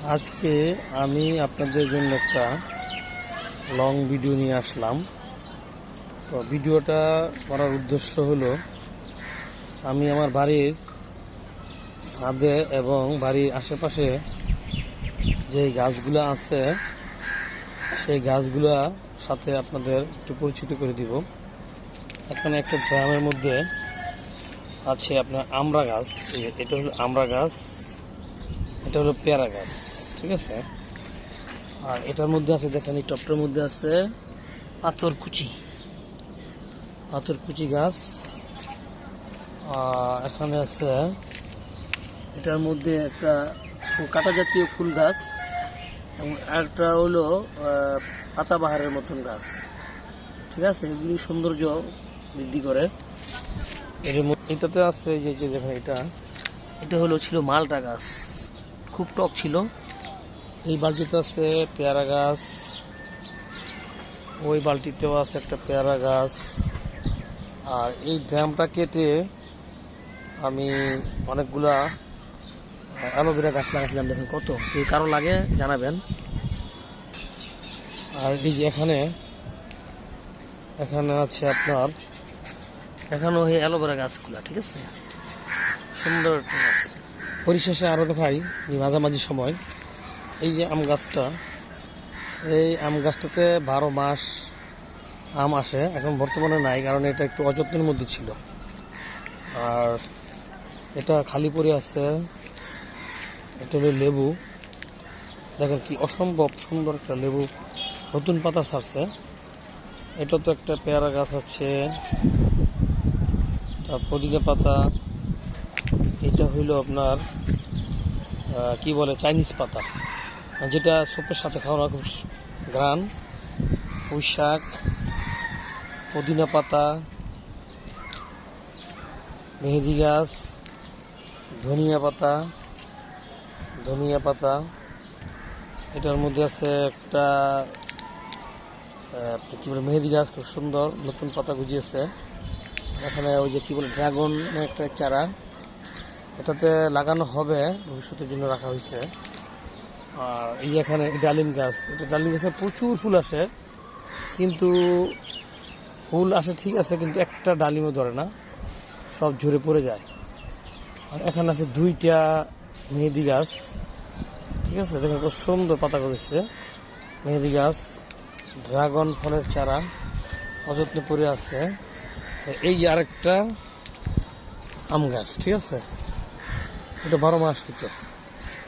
আজকে আমি আপনাদের জন্য একটা লং ভিডিও নিয়ে আসলাম। তো ভিডিওটা করার উদ্দেশ্য হলো আমি আমার বাড়ির ছাদে এবং বাড়ির আশেপাশে যে গাছগুলো আছে সেই গাছগুলা সাথে আপনাদের একটু পরিচিত করে দিব। এখানে একটা ড্রামের মধ্যে আছে আপনার আমড়া গাছ। এটা হলো আমড়া গাছ, এটা হলো পেয়ারা গাছ, ঠিক আছে। আর এটার মধ্যে আছে, দেখেন এই টপটার মধ্যে আছে পাথরকুচি গাছ। এখানে আছে এটার মধ্যে একটা কাঁটা জাতীয় ফুল গাছ এবং একটা হলো পাতাবাহারের মতন গাছ, ঠিক আছে। এগুলি সৌন্দর্য বৃদ্ধি করে। এটাতে আছে যে যে দেখেন এটা হলো ছিল মালটা গাছ, খুব টক ছিল। এই বালতিতে আছে পেয়ারা গাছ, ওই বালতিতেও আছে একটা পেয়ারা গাছ। আর এই ড্রামটা কেটে আমি অনেকগুলা অ্যালোভেরা গাছ লাগাচ্ছিলাম। দেখেন কত, যদি কারো লাগে জানাবেন। আর এই যে এখানে আছে আপনার, এখানেও এই অ্যালোভেরা গাছগুলা, ঠিক আছে, সুন্দর একটা গাছ। পরিশেষে আরও দেখাই মাঝামাঝি সময় এই যে আম গাছটা, এই আম গাছটাতে 12 মাস আম আসে। এখন বর্তমানে নাই, কারণ এটা একটু অযত্নের মধ্যে ছিল। আর এটা খালি পড়ে আছে। এটা হলো লেবু, দেখেন কি অসম্ভব সুন্দর একটা লেবু, নতুন পাতা ছাড়ছে। এটা তো একটা পেয়ারা গাছ আছে, তার পুদিনা পাতা। এটা হইল আপনার কি বলে, চাইনিজ পাতা, যেটা সুপের সাথে খাওয়া খুব ঘ্রাণ। পুঁই শাক, পুদিনা পাতা, মেহেদি গাছ, ধনিয়া পাতা। এটার মধ্যে আছে একটা কি বলে মেহেদি গাছ, খুব সুন্দর নতুন পাতা গুজিয়েছে। এখানে ওই যে কি বলে ড্রাগন একটা চারা, এটাতে লাগানো হবে, ভবিষ্যতের জন্য রাখা হয়েছে। আর এই এখানে ডালিম গাছ, এটা ডালিম গাছে প্রচুর ফুল আসে, কিন্তু ফুল আসে ঠিক আছে, কিন্তু একটা ডালিমও ধরে না, সব ঝরে পড়ে যায়। আর এখানে আছে 2টা মেহেদি গাছ, ঠিক আছে। দেখেন খুব সুন্দর পাতা গজেছে। মেহেদি গাছ, ড্রাগন ফলের চারা অযত্নে পড়ে আছে। এই যে আরেকটা আম গাছ, ঠিক আছে, এটা 12 মাস হতো।